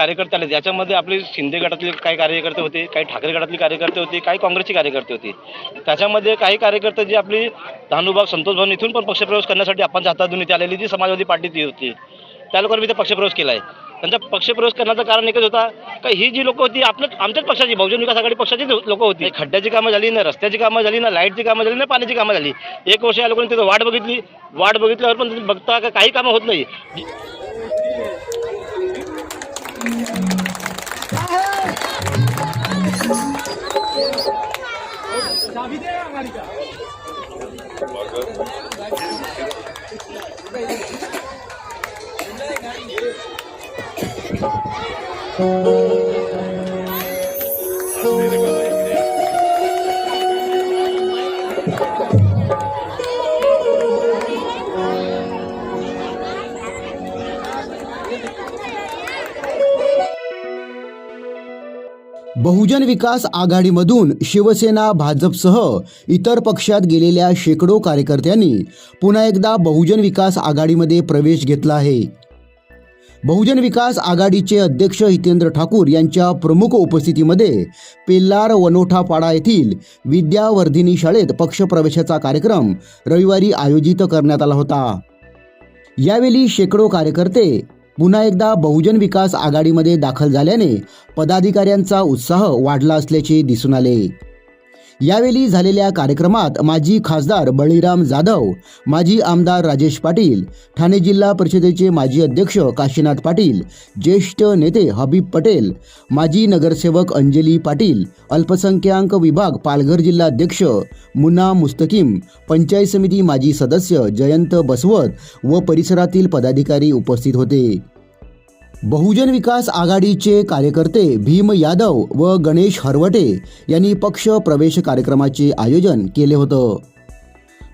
कार्यकर्ते आले याच्यामध्ये आपले शिंदे गटातले काही कार्यकर्ते होते, काही ठाकरे गटातले कार्यकर्ते होते, काही काँग्रेसचे कार्यकर्ते होते. त्याच्यामध्ये काही कार्यकर्ते जी आपली धानुबाग संतोष भवन इथून पण पक्षप्रवेश करण्यासाठी आपण हातातून इथे आलेली जी समाजवादी पार्टीची होती त्या लोकांनी इथे पक्षप्रवेश केला आहे. त्यांचा पक्षप्रवेश करण्याचं कारण एकच होता का ही जी लोक होती आमच्याच पक्षाची बहुजन विकास आघाडी पक्षाची लोक होती. खड्ड्याची कामं झाली ना, रस्त्याची कामं झाली ना, लाईटची कामं झाली ना, पाण्याची कामं झाली. एक वर्ष या लोकांनी तिथं वाट बघितल्यावर पण तुम्ही बघता का काही कामं होत नाही. बहुजन विकास आघाडीमधून शिवसेना भाजपसह इतर पक्षात गेलेल्या शेकडो कार्यकर्त्यांनी पुन्हा एकदा बहुजन विकास आघाडीमध्ये प्रवेश घेतला आहे. बहुजन विकास आघाडीचे अध्यक्ष हितेंद्र ठाकूर यांच्या प्रमुख उपस्थितीमध्ये पेल्लार वनोठापाडा येथील विद्यावर्धिनी शाळेत पक्षप्रवेशाचा कार्यक्रम रविवारी आयोजित करण्यात आला होता. यावेळी शेकडो कार्यकर्ते पुन्हा एकदा बहुजन विकास आघाडीमध्ये दाखल झाल्याने पदाधिकाऱ्यांचा उत्साह वाढला असल्याचे दिसून आले. यावेळी झालेल्या कार्यक्रमात माजी खासदार बळीराम जाधव, माजी आमदार राजेश पाटील, ठाणे जिल्हा परिषदेचे माजी अध्यक्ष काशीनाथ पाटील, ज्येष्ठ नेते हबीब पटेल, माजी नगरसेवक अंजली पाटील, अल्पसंख्याक विभाग पालघर जिल्हा अध्यक्ष मुन्ना मुस्तकीम, पंचायत समिती माजी सदस्य जयंत बसवत व परिसरातील पदाधिकारी उपस्थित होते. बहुजन विकास आघाडीचे कार्यकर्ते भीम यादव व गणेश हरवटे यांनी पक्ष प्रवेश कार्यक्रमाचे आयोजन केले होतं.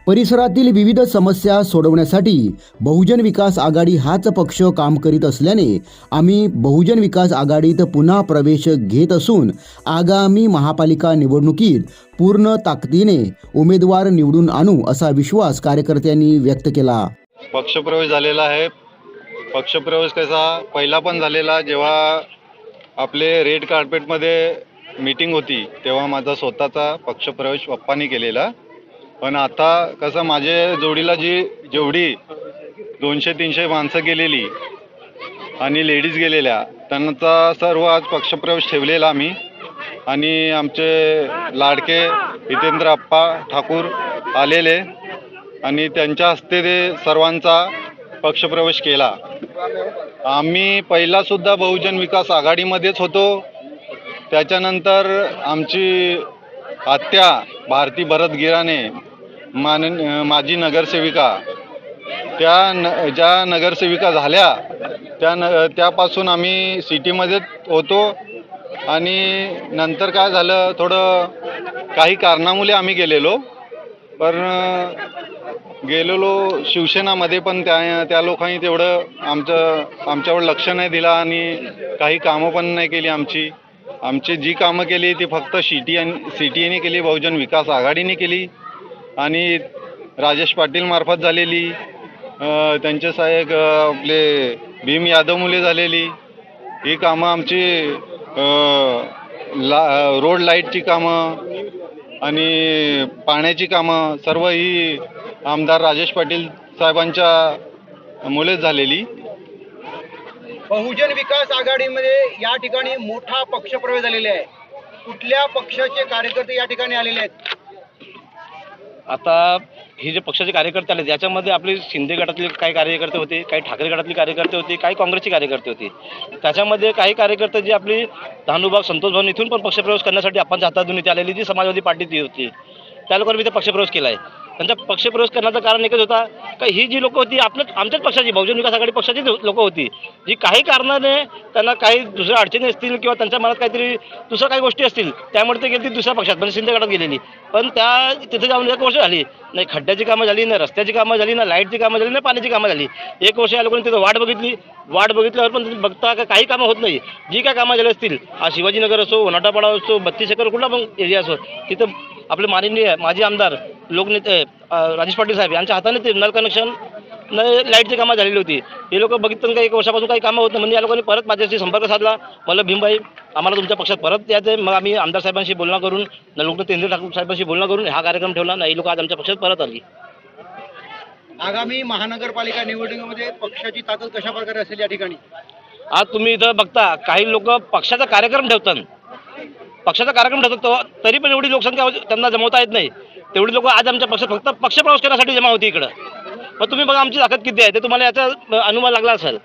परिसरातील विविध समस्या सोडवण्यासाठी बहुजन विकास आघाडी हाच पक्ष काम करीत असल्याने आम्ही बहुजन विकास आघाडीत पुन्हा प्रवेश घेत असून आगामी महापालिका निवडणुकीत पूर्ण ताकदीने उमेदवार निवडून आणू असा विश्वास कार्यकर्त्यांनी व्यक्त केला. पक्षप्रवेश झालेला आहे. पक्षप्रवेश कसा पहिला पण झालेला, जेव्हा आपले रेड कार्पेटमध्ये मीटिंग होती तेव्हा माझा स्वतःचा पक्षप्रवेश पप्पांनी केलेला. पण आता कसं माझ्या जोडीला जेवढी 200-300 माणसं गेलेली आणि लेडीज गेलेल्या त्यांचा सर्व आज पक्षप्रवेश ठेवलेला आम्ही. आणि आमचे लाडके हितेंद्र अप्पा ठाकूर आलेले आणि त्यांच्या हस्ते ते सर्वांचा पक्षप्रवेश केला. आम्ही पहिलासुद्धा बहुजन विकास आघाडीमध्येच होतो. त्याच्यानंतर आमची आत्या भारती भरत गिराणे माजी नगरसेविका ज्या नगरसेविका झाल्या त्यापासून आम्ही सिटीमध्येच होतो. आणि नंतर काय झालं, थोडं काही कारणामुळे आम्ही गेलेलो शिवसेनामध्ये, पण त्या लोकांनी तेवढं आमच्यावर लक्ष नाही दिला आणि काही कामं पण नाही केली. आमची जी कामं केली ती फक्त सिटीने केली, बहुजन विकास आघाडीने केली आणि राजेश पाटील मार्फत झालेली, त्यांचे साहेब आपले भीम यादव मुले झालेली ही कामं आमची. रोड लाईटची कामं आणि पाण्याची कामं सर्व ही आमदार राजेश पाटील साहेबांच्या मुलेच झालेली. बहुजन विकास आघाडीमध्ये या ठिकाणी मोठा पक्षप्रवेश झालेला आहे. कुठल्या पक्षाचे कार्यकर्ते या ठिकाणी आलेले आहेत? आता हे जे पक्षाचे कार्यकर्ते आले याच्यामध्ये आपले शिंदे गटातले काही कार्यकर्ते होते, काही ठाकरे गटातले कार्यकर्ते होते, काही काँग्रेसचे कार्यकर्ते होते. त्याच्यामध्ये काही कार्यकर्ते जी आपली धानुबाग संतोष भवन इथून पण पक्षप्रवेश करण्यासाठी आपण हातातून इथे आलेली जी समाजवादी पार्टीची होती त्या लोकांनी इथे पक्षप्रवेश केला आहे. त्यांचा पक्षप्रवेश करण्याचं कारण एकच होता का ही जी लोक होती आमच्याच पक्षाची बहुजन विकास आघाडी पक्षाची लोक होती, जी काही कारणाने त्यांना काही दुसऱ्या अडचणी असतील किंवा त्यांच्या मनात काहीतरी दुसऱ्या काही गोष्टी असतील त्यामुळे ते गेली दुसऱ्या पक्षात म्हणजे शिंदे गटात गेलेली. पण त्या तिथे जाऊन 1 वर्ष झाली नाही, खड्ड्याची कामं झाली ना, रस्त्याची कामं झाली ना, लाईटची कामं झाली ना, पाण्याची कामं झाली. 1 वर्ष या लोकांनी तिथं वाट बघितल्यावर पण तुम्ही बघता का काही कामं होत नाही. जी काय कामं झाली असतील, आज शिवाजीनगर असो, वनाटापाडा असो, 32 एकर कुठला पण एरिया असो, तिथं आपले माननीय माजी आमदार लोकनेते राजेश पाटील साहेब यांच्या हाताने ते नल कनेक्शन लाईटची कामं झालेली होती. हे लोक बघितलं का 1 वर्षापासून काही कामं होत नाही, म्हणजे या लोकांनी परत माझ्याशी संपर्क साधला. मला भीमभाई आम्हाला तुमच्या पक्षात परत यायचं आहे. मग आम्ही आमदार साहेबांशी बोलणं करून, लोकनाथ तेंदे ठाकूर साहेबांशी बोलणं करून हा कार्यक्रम ठेवला. नाही लोक आज आमच्या पक्षात परत आली. आगामी महानगरपालिका निवडणुकीमध्ये पक्षाची ताकद कशा प्रकारे असेल या ठिकाणी? आज तुम्ही इथं बघता काही लोक पक्षाचा कार्यक्रम ठेवतात तरी पण एवढी लोकसंख्या त्यांना जमवता येत नाही. तेवढी लोक आज आमच्या पक्षात फक्त पक्षप्रवेश करण्यासाठी जमा होती इकडं. मग तुम्ही बघा आमची ताकद किती आहे ते तुम्हाला याचा अनुमान लागला असेल.